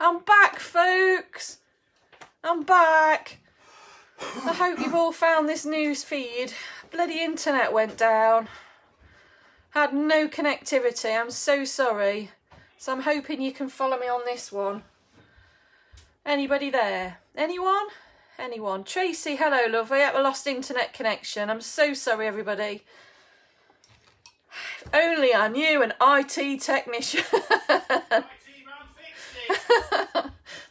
I'm back, folks. I'm back. I hope you've all found this news feed. Bloody internet went down. Had no connectivity. I'm so sorry. So I'm hoping you can follow me on this one. Anybody there? Anyone? Anyone? Tracy, hello, love. I have a lost internet connection. I'm so sorry, everybody. If only I knew an IT technician.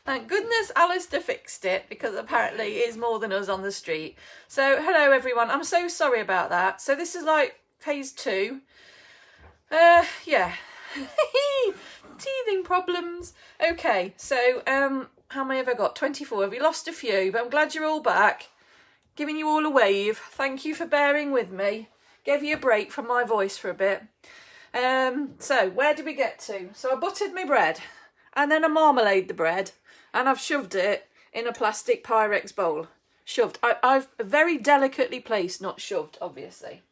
Thank goodness Alistair fixed it, because apparently it is more than us on the street. So hello everyone, I'm so sorry about that. So this is like phase 2. Yeah. Teething problems. Okay, so how many have I got? 24. Have you lost a few? But I'm glad you're all back. Giving you all a wave. Thank you for bearing with me. Gave you a break from my voice for a bit. So where did we get to? So I buttered my bread. And then I marmalade the bread, and I've shoved it in a plastic Pyrex bowl. Shoved. I've very delicately placed, not shoved, obviously.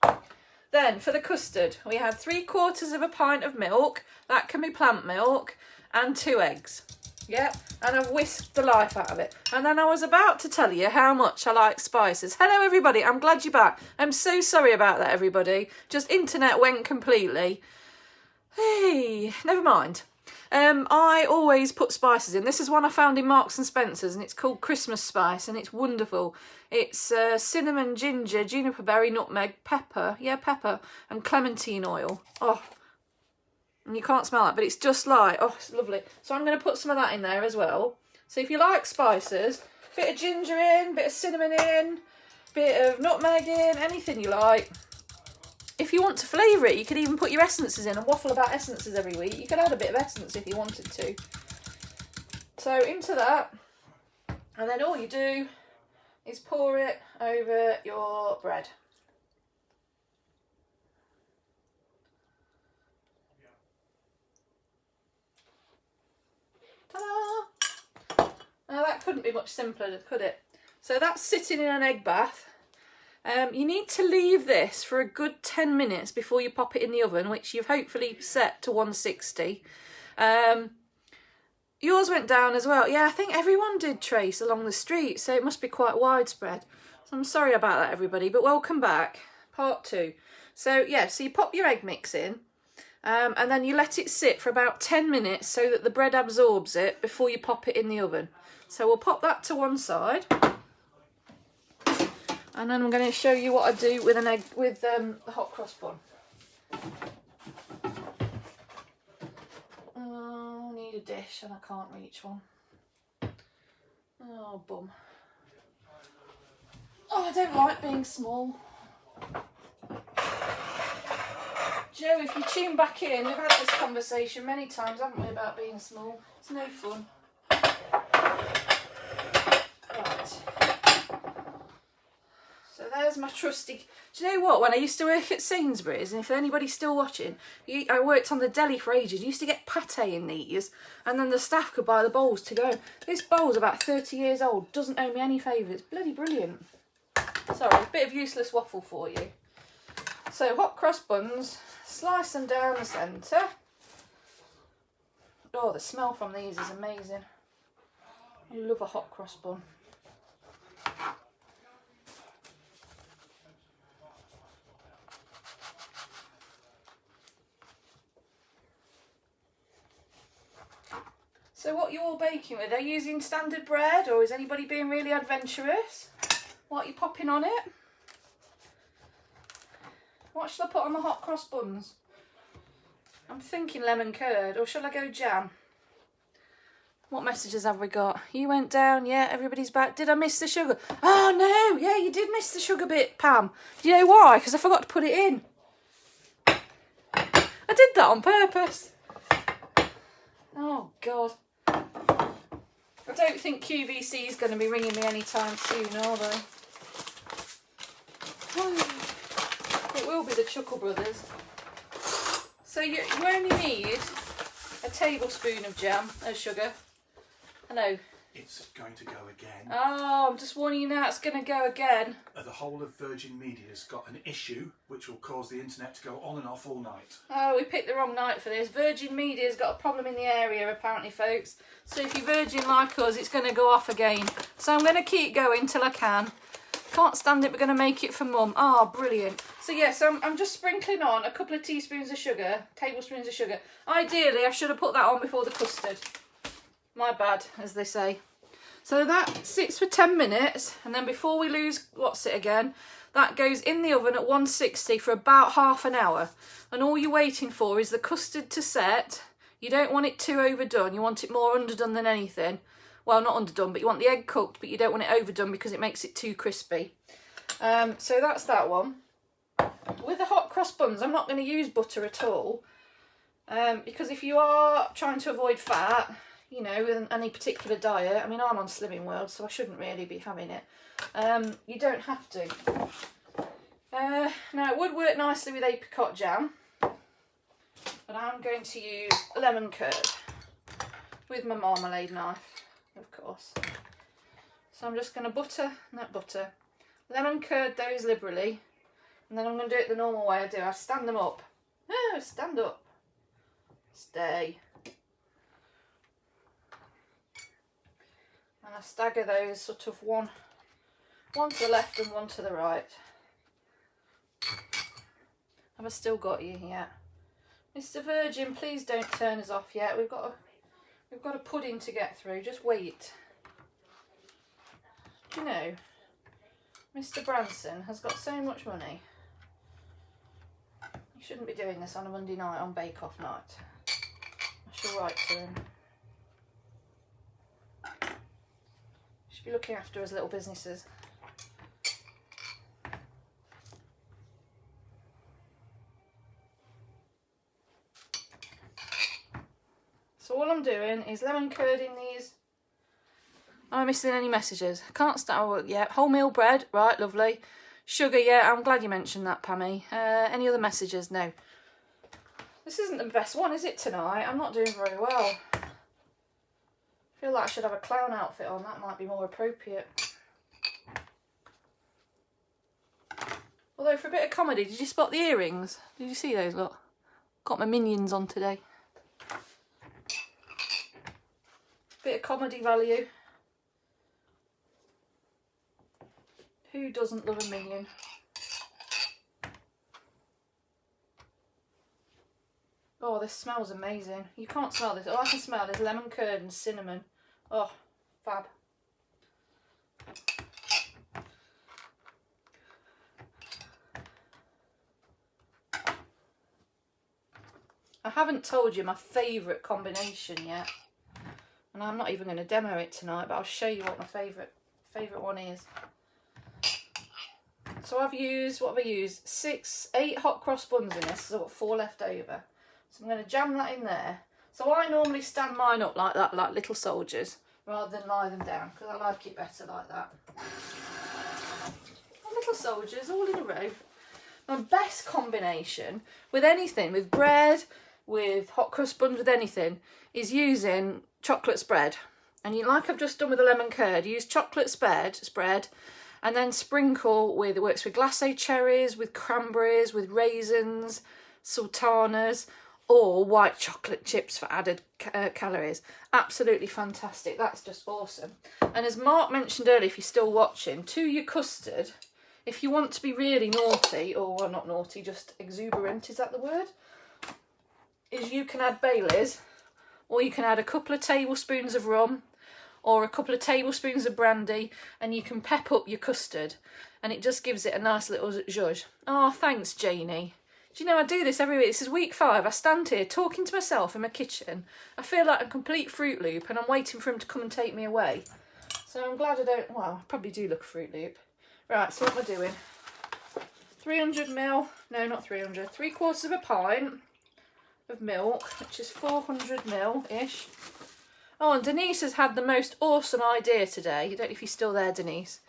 Then for the custard, we have 3/4 of a pint of milk. That can be plant milk, and 2 eggs. Yep, and I've whisked the life out of it. And then I was about to tell you how much I like spices. Hello everybody, I'm glad you're back. I'm so sorry about that, everybody. Just internet went completely. Hey, never mind. I always put spices in. This is one I found in Marks and Spencer's, and it's called Christmas spice, and it's wonderful. It's cinnamon, ginger, juniper berry, nutmeg, pepper, pepper, and clementine oil. Oh, and you can't smell that, but it's just like, oh, it's lovely. So I'm going to put some of that in there as well. So if you like spices, bit of ginger in, bit of cinnamon in, bit of nutmeg in, anything you like. If you want to flavour it, you could even put your essences in and waffle about essences every week. You could add a bit of essence if you wanted to. So into that, and then all you do is pour it over your bread. Ta-da! Now that couldn't be much simpler, could it? So that's sitting in an egg bath. You need to leave this for a good 10 minutes before you pop it in the oven, which you've hopefully set to 160. Yours went down as well. Yeah, I think everyone did, Trace, along the street, so it must be quite widespread. So I'm sorry about that, everybody, but welcome back. Part 2. So, yeah, so you pop your egg mix in, and then you let it sit for about 10 minutes so that the bread absorbs it before you pop it in the oven. So we'll pop that to one side. And then I'm going to show you what I do with an egg, with the hot cross bun. I need a dish and I can't reach one. Oh, bum. Oh, I don't like being small. Joe, if you tune back in, we've had this conversation many times, haven't we, about being small? It's no fun. Right. So there's my trusty... Do you know what? When I used to work at Sainsbury's, and if anybody's still watching, I worked on the deli for ages. You used to get pate in these, and then the staff could buy the bowls to go. This bowl's about 30 years old. Doesn't owe me any favours. Bloody brilliant. Sorry, a bit of useless waffle for you. So hot cross buns, slice them down the centre. Oh, the smell from these is amazing. I love a hot cross bun. So what are you all baking with? Are you using standard bread, or is anybody being really adventurous? What are you popping on it? What shall I put on the hot cross buns? I'm thinking lemon curd, or shall I go jam? What messages have we got? You went down, yeah, everybody's back. Did I miss the sugar? Oh no, yeah, you did miss the sugar bit, Pam. Do you know why? Because I forgot to put it in. I did that on purpose. Oh God. I don't think QVC is going to be ringing me anytime soon, are they? It will be the Chuckle Brothers. So you only need a tablespoon of jam, of sugar. I know, it's going to go again. Oh, I'm just warning you now, it's going to go again. The whole of Virgin Media's got an issue which will cause the internet to go on and off all night. Oh, we picked the wrong night for this. Virgin Media's got a problem in the area, apparently, folks. So if you're Virgin like us, it's going to go off again. So I'm going to keep going till I can. Can't stand it, we're going to make it for Mum. Oh, brilliant. So yes, I'm just sprinkling on a couple of tablespoons of sugar. Ideally, I should have put that on before the custard. My bad, as they say. So that sits for 10 minutes, and then before we lose that goes in the oven at 160 for about half an hour. And all you're waiting for is the custard to set. You don't want it too overdone, you want it more underdone than anything. Well, not underdone, but you want the egg cooked, but you don't want it overdone because it makes it too crispy. So that's that one. With the hot cross buns, I'm not going to use butter at all. Because if you are trying to avoid fat, you know, with any particular diet, I mean, I'm on Slimming World, so I shouldn't really be having it. You don't have to. Now, it would work nicely with apricot jam, but I'm going to use lemon curd with my marmalade knife, of course. So I'm just going to lemon curd those liberally, and then I'm going to do it the normal way I do. I stand them up. Oh, stand up. Stay. And I stagger those sort of one to the left and one to the right. Have I still got you yet? Mr. Virgin, please don't turn us off yet. We've got a pudding to get through. Just wait. You know, Mr. Branson has got so much money. He shouldn't be doing this on a Monday night, on Bake Off night. I shall write to him. Should be looking after his little businesses. So all I'm doing is lemon curding these. Am I missing any messages? Can't start. Yeah, wholemeal bread. Right, lovely. Sugar. Yeah, I'm glad you mentioned that, Pammy. Any other messages? No. This isn't the best one, is it, tonight? I'm not doing very well. I feel like I should have a clown outfit on. That might be more appropriate. Although, for a bit of comedy, did you spot the earrings? Did you see those? Look. Got my Minions on today. Bit of comedy value. Who doesn't love a Minion? Oh, this smells amazing. You can't smell this. All I can smell is lemon curd and cinnamon. Oh, fab. I haven't told you my favourite combination yet. And I'm not even going to demo it tonight, but I'll show you what my favourite one is. So I've used, what have I used? 8 hot cross buns in this, so I've got 4 left over. So I'm going to jam that in there. So I normally stand mine up like that, like little soldiers, rather than lie them down, because I like it better like that. Little soldiers, all in a row. My best combination with anything, with bread, with hot crust buns, with anything, is using chocolate spread. And you, like I've just done with the lemon curd, use chocolate spread, and then sprinkle with, it works with glacé cherries, with cranberries, with raisins, sultanas, or white chocolate chips for added calories. Absolutely fantastic. That's just awesome. And as Mark mentioned earlier, if you're still watching, to your custard, if you want to be really naughty, or well, not naughty, just exuberant, is that the word? Is you can add Baileys, or you can add a couple of tablespoons of rum, or a couple of tablespoons of brandy, and you can pep up your custard, and it just gives it a nice little zhuzh. Oh, thanks, Janie. Do you know, I do this every week. This is week 5. I stand here talking to myself in my kitchen. I feel like a complete Fruit Loop, and I'm waiting for him to come and take me away. So I'm glad I don't, well, I probably do look a Fruit Loop. Right, so what am I doing? 300ml, no, not 300, 3/4 of a pint of milk, which is 400ml-ish. Oh, and Denise has had the most awesome idea today. I don't know if you're still there, Denise.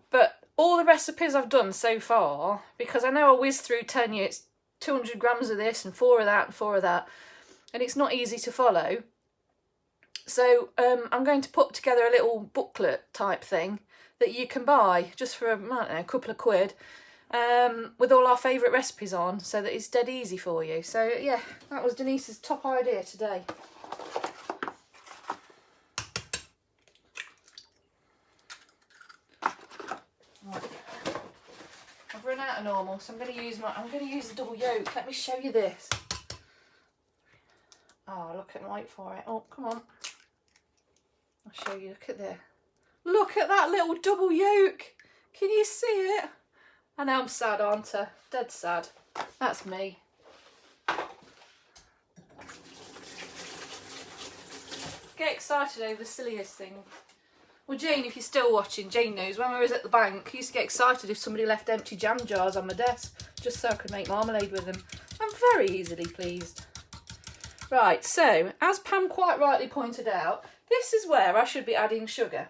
But all the recipes I've done so far, because I know I whizzed through 10 years, 200 grams of this and 4 of that and 4 of that, and it's not easy to follow. So I'm going to put together a little booklet type thing that you can buy just for, I don't know, a couple of quid, with all our favourite recipes on, so that it's dead easy for you. So yeah, that was Denise's top idea today. Right. I've run out of normal, so I'm going to use the double yolk. Let me show you this. Oh, look at wait for it. Oh, come on. I'll show you. Look at there. Look at that little double yolk. Can you see it? I know I'm sad, aren't I? Dead sad. That's me. Get excited over the silliest thing. Well, Jane, if you're still watching, Jane knows when we was at the bank, I used to get excited if somebody left empty jam jars on my desk, just so I could make marmalade with them. I'm very easily pleased. Right, so, as Pam quite rightly pointed out, this is where I should be adding sugar.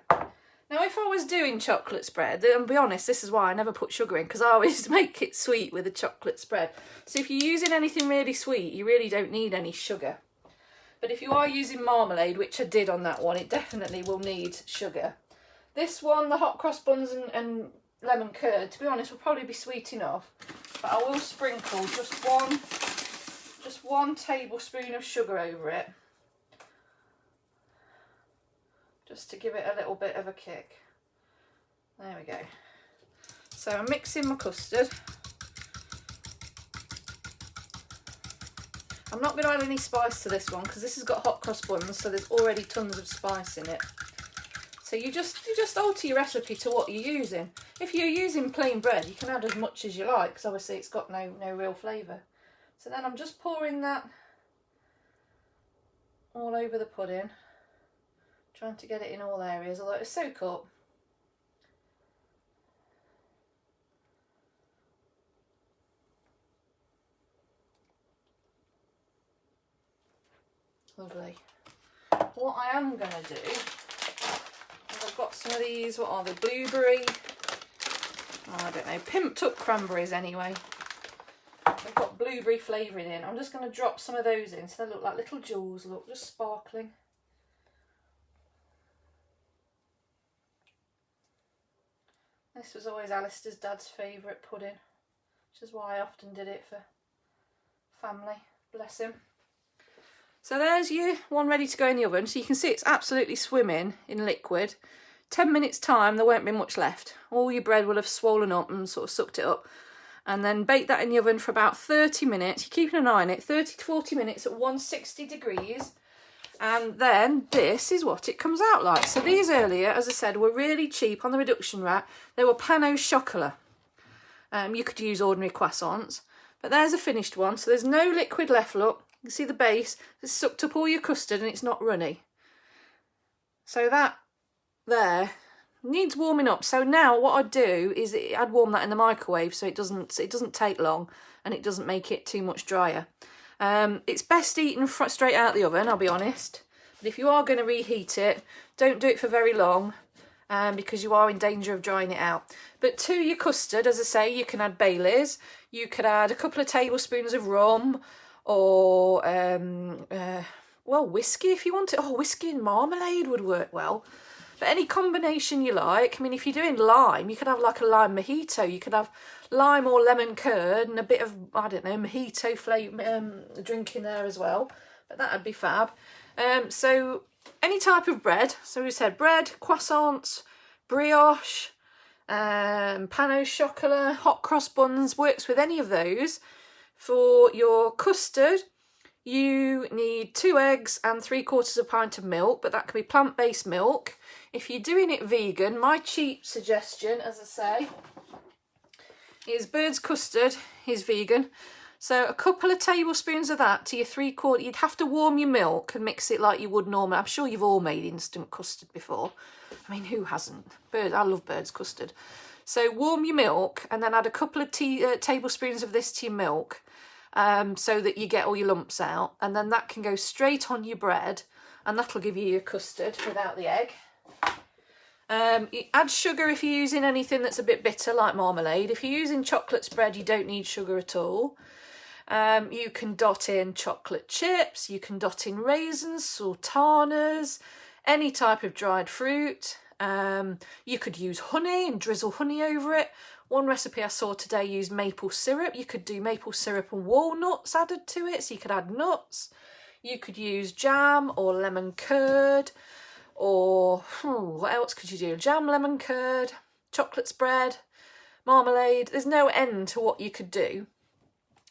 Now, if I was doing chocolate spread, and be honest, this is why I never put sugar in, because I always make it sweet with a chocolate spread. So if you're using anything really sweet, you really don't need any sugar. But if you are using marmalade, which I did on that one, it definitely will need sugar. This one, the hot cross buns and lemon curd, to be honest, will probably be sweet enough. But I will sprinkle just one tablespoon of sugar over it, just to give it a little bit of a kick. There we go. So I'm mixing my custard. I'm not going to add any spice to this one because this has got hot cross buns, so there's already tons of spice in it. So you just alter your recipe to what you're using. If you're using plain bread, you can add as much as you like, because obviously it's got no real flavour. So then I'm just pouring that all over the pudding, trying to get it in all areas, although it'll soak up. Lovely. What I am going to do is I've got some of these, what are they, blueberry, I don't know, pimped up cranberries anyway. They've got blueberry flavouring in. I'm just going to drop some of those in so they look like little jewels, look, just sparkling. This was always Alistair's dad's favourite pudding, which is why I often did it for family, bless him. So there's your one ready to go in the oven. So you can see it's absolutely swimming in liquid. 10 minutes time, there won't be much left. All your bread will have swollen up and sort of sucked it up. And then bake that in the oven for about 30 minutes. You're keeping an eye on it, 30 to 40 minutes at 160 degrees. And then this is what it comes out like. So these earlier, as I said, were really cheap on the reduction rack. They were pain au chocolat. You could use ordinary croissants. But there's a finished one. So there's no liquid left, look. You can see the base. It's sucked up all your custard and it's not runny. So that there needs warming up. So now what I'd do is I'd warm that in the microwave so it doesn't take long and it doesn't make it too much drier. It's best eaten straight out the oven, I'll be honest. But if you are going to reheat it, don't do it for very long because you are in danger of drying it out. But to your custard, as I say, you can add Baileys. You could add a couple of tablespoons of rum or, well, whiskey if you want it. Oh, whiskey and marmalade would work well. But any combination you like. I mean, if you're doing lime, you could have like a lime mojito. You could have lime or lemon curd and a bit of, I don't know, mojito flavour drink in there as well. But that'd be fab. So any type of bread. So we said bread, croissants, brioche, pain au chocolat, hot cross buns, works with any of those. For your custard, you need 2 eggs and 3/4 pint of milk, but that can be plant-based milk. If you're doing it vegan, my cheap suggestion, as I say, is Bird's custard is vegan. So a couple of tablespoons of that to your 3/4. You'd have to warm your milk and mix it like you would normally. I'm sure you've all made instant custard before. I mean, who hasn't? I love Bird's custard. So warm your milk and then add a couple of tablespoons of this to your milk. So that you get all your lumps out, and then that can go straight on your bread and that'll give you your custard without the egg. You add sugar if you're using anything that's a bit bitter like marmalade. If you're using chocolate spread, you don't need sugar at all. You can dot in chocolate chips, you can dot in raisins, sultanas, any type of dried fruit. You could use honey and drizzle honey over it. One recipe I saw today used maple syrup. You could do maple syrup and walnuts added to it, so you could add nuts. You could use jam or lemon curd, or what else could you do? Jam, lemon curd, chocolate spread, marmalade. There's no end to what you could do.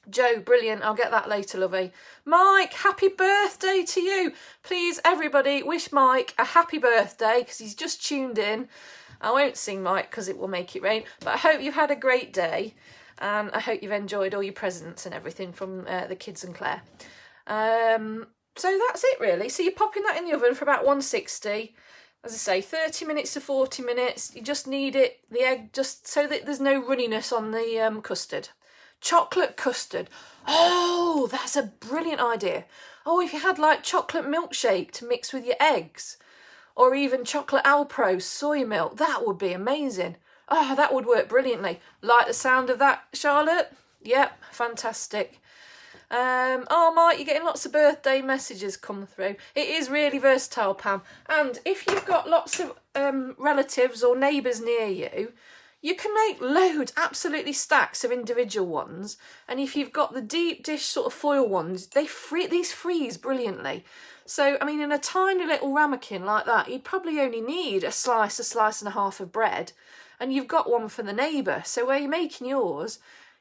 Joe, brilliant. I'll get that later, lovey. Mike, happy birthday to you. Please, everybody, wish Mike a happy birthday because he's just tuned in. I won't sing Mike because it will make it rain, but I hope you've had a great day and I hope you've enjoyed all your presents and everything from the kids and Claire. So that's it really. So you're popping that in the oven for about 160. As I say, 30 minutes to 40 minutes. You just need it, the egg, just so that there's no runniness on the custard. Chocolate custard. Oh, that's a brilliant idea. Oh, if you had like chocolate milkshake to mix with your eggs, or even chocolate Alpro soy milk, that would be amazing. Oh, that would work brilliantly. Like the sound of that, Charlotte? Yep, fantastic. Oh, Mike, you're getting lots of birthday messages come through. It is really versatile, Pam. And if you've got lots of relatives or neighbours near you, you can make loads, absolutely stacks of individual ones. And if you've got the deep dish sort of foil ones, these freeze brilliantly. So, I mean, in a tiny little ramekin like that, you'd probably only need a slice and a half of bread, and you've got one for the neighbour. So where you're making yours,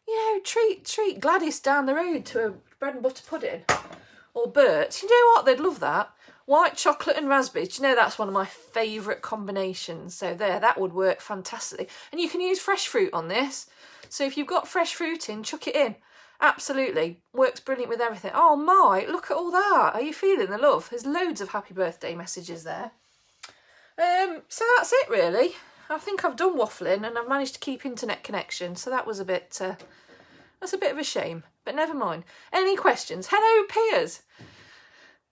you know, treat Gladys down the road to a bread and butter pudding. Or Bert. You know what? They'd love that. White chocolate and raspberries. Do you know that's one of my favourite combinations? So there, that would work fantastically. And you can use fresh fruit on this. So if you've got fresh fruit in, chuck it in. Absolutely. Works brilliant with everything. Oh, Mike, look at all that. Are you feeling the love? There's loads of happy birthday messages there. So that's it, really. I think I've done waffling and I've managed to keep internet connection. So that was a bit... that's a bit of a shame. But never mind. Any questions? Hello, Piers.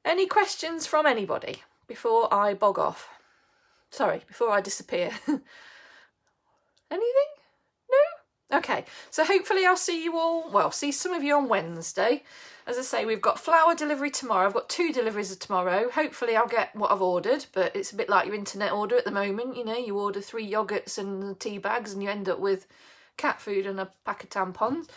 Any questions from anybody before I bog off? Sorry, before I disappear. Anything? No? Okay, so hopefully I'll see you all, well, see some of you on Wednesday. As I say, we've got flour delivery tomorrow. I've got 2 deliveries tomorrow. Hopefully I'll get what I've ordered, but it's a bit like your internet order at the moment. You know, you order 3 yoghurts and tea bags and you end up with cat food and a pack of tampons.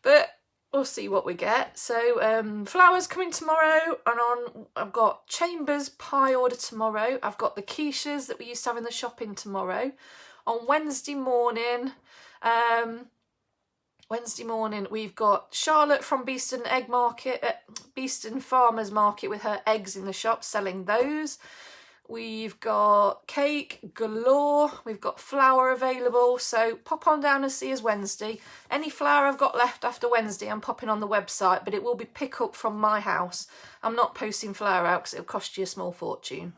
But we'll see what we get. So flour's coming tomorrow, and I've got Chambers pie order tomorrow. I've got the quiches that we used to have in the shop in tomorrow. On Wednesday morning, we've got Charlotte from Beeston Beeston Farmers Market with her eggs in the shop, selling those. We've got cake galore. We've got flour available. So pop on down and see us Wednesday. Any flour I've got left after Wednesday, I'm popping on the website, but it will be pick up from my house. I'm not posting flour out because it'll cost you a small fortune.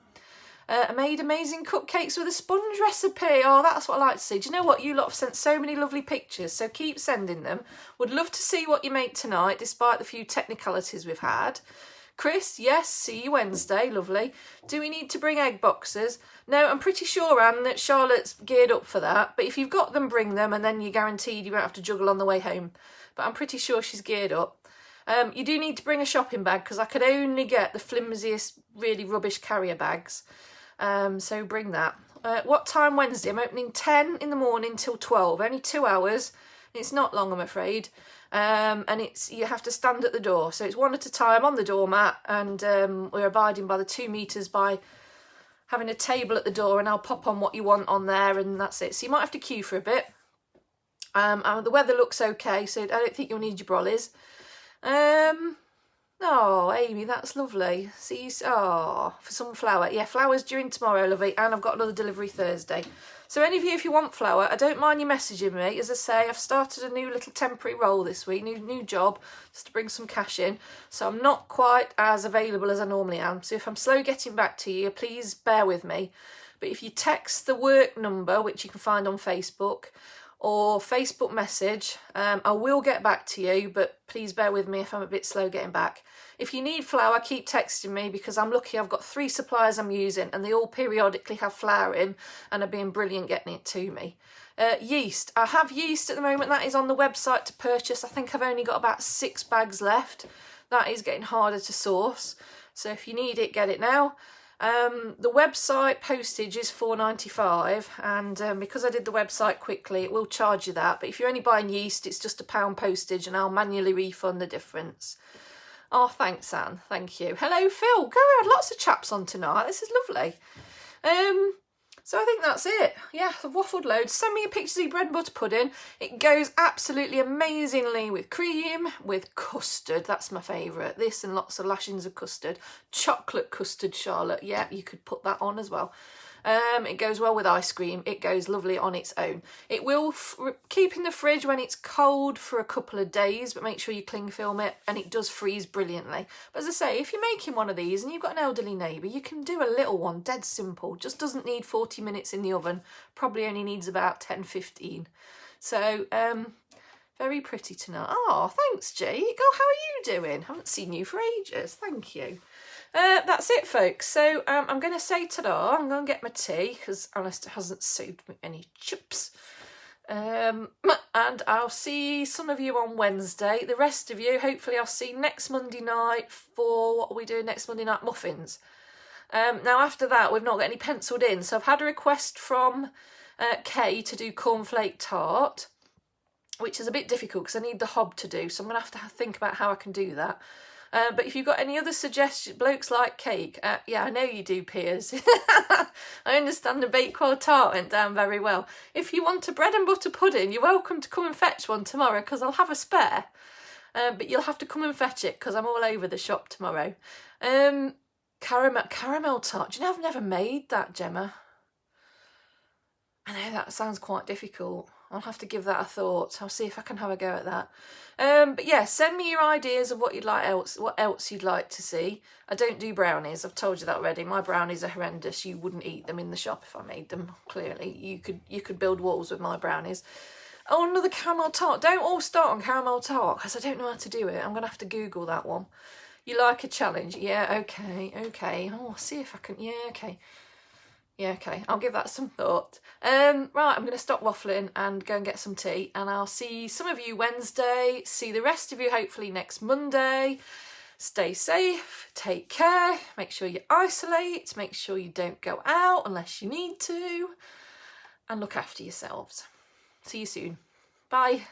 I made amazing cupcakes with a sponge recipe. Oh, that's what I like to see. Do you know what? You lot have sent so many lovely pictures, so keep sending them. Would love to see what you make tonight, despite the few technicalities we've had. Chris, yes, see you Wednesday, lovely. Do we need to bring egg boxes? No, I'm pretty sure, Anne, that Charlotte's geared up for that. But if you've got them, bring them, and then you're guaranteed you won't have to juggle on the way home. But I'm pretty sure she's geared up. You do need to bring a shopping bag, because I could only get the flimsiest, really rubbish carrier bags. So bring that. What time Wednesday? I'm opening 10 in the morning till 12, only 2 hours. It's not long, I'm afraid. And you have to stand at the door, so it's one at a time on the doormat, and we're abiding by the 2 metres by having a table at the door, and I'll pop on what you want on there, and that's it. So you might have to queue for a bit. The weather looks okay, so I don't think you'll need your brollies. Oh, Amy, that's lovely. See you. Oh, for some flour. Yeah, flour's during tomorrow, lovely. And I've got another delivery Thursday. So any of you, if you want flour, I don't mind you messaging me. As I say, I've started a new little temporary role this week, new job, just to bring some cash in. So I'm not quite as available as I normally am. So if I'm slow getting back to you, please bear with me. But if you text the work number, which you can find on Facebook, or Facebook message, I will get back to you, but please bear with me if I'm a bit slow getting back. If you need flour, keep texting me, because I'm lucky I've got 3 suppliers I'm using and they all periodically have flour in and are being brilliant getting it to me. Yeast. I have yeast at the moment. That is on the website to purchase. I think I've only got about 6 bags left. That is getting harder to source. So if you need it, get it now. The website postage is £4.95, and because I did the website quickly, it will charge you that. But if you're only buying yeast, it's just £1 postage, and I'll manually refund the difference. Oh, thanks, Anne. Thank you. Hello, Phil. Go, we had lots of chaps on tonight. This is lovely. So I think that's it. Yeah, I've waffled loads. Send me a picture of your bread and butter pudding. It goes absolutely amazingly with cream, with custard. That's my favourite. This and lots of lashings of custard. Chocolate custard, Charlotte. Yeah, you could put that on as well. It goes well with ice cream. It goes lovely on its own. It will keep in the fridge when it's cold for a couple of days, but make sure you cling film it, and it does freeze brilliantly. But as I say, if you're making one of these and you've got an elderly neighbour, you can do a little one, dead simple. Just doesn't need 40 minutes in the oven. Probably only needs about 10-15. So, very pretty tonight. Oh, thanks, Jake. Oh, how are you doing? Haven't seen you for ages. Thank you. That's it, folks. So I'm going to say ta-da. I'm going to get my tea because Alistair hasn't saved me any chips. And I'll see some of you on Wednesday. The rest of you, hopefully I'll see next Monday night for, what are we doing next Monday night? Muffins. Now after that, we've not got any penciled in. So I've had a request from Kay to do cornflake tart, which is a bit difficult because I need the hob to do. So I'm going to have to think about how I can do that. But if you've got any other suggestions, blokes like cake. Yeah, I know you do, Piers. I understand the Bakewell tart went down very well. If you want a bread and butter pudding, you're welcome to come and fetch one tomorrow because I'll have a spare. But you'll have to come and fetch it because I'm all over the shop tomorrow. Caramel tart. Do you know I've never made that, Gemma? I know that sounds quite difficult. I'll have to give that a thought. I'll see if I can have a go at that. But yeah, send me your ideas of what else you'd like to see. I don't do brownies. I've told you that already. My brownies are horrendous. You wouldn't eat them in the shop if I made them. Clearly, you could build walls with my brownies. Oh, another caramel tart. Don't all start on caramel tart because I don't know how to do it. I'm gonna have to Google that one. You like a challenge? Yeah. Okay. Oh, I'll see if I can. Yeah. Okay. Yeah, okay, I'll give that some thought. Right, I'm going to stop waffling and go and get some tea, and I'll see some of you Wednesday, see the rest of you hopefully next Monday. Stay safe, take care, make sure you isolate, make sure you don't go out unless you need to, and look after yourselves. See you soon. Bye.